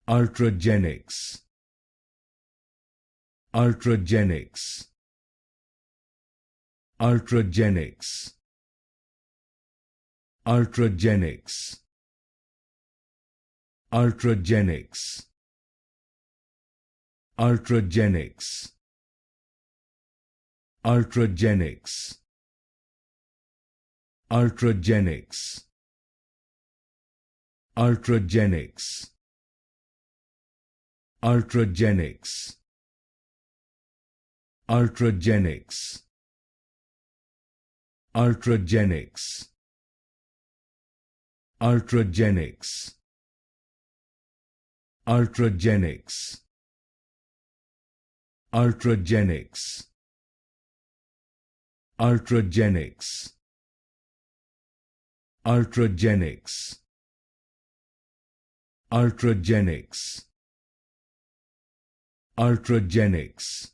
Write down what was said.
Ultragenyx, Ultragenyx, Ultragenyx, Ultragenyx, Ultragenyx, Ultragenyx, Ultragenyx, Ultragenyx, Ultragenyx, Ultragenyx, Ultragenyx, Ultragenyx, Ultragenyx, Ultragenyx, Ultragenyx, Ultragenyx, Ultragenyx, Ultragenyx, Ultragenyx,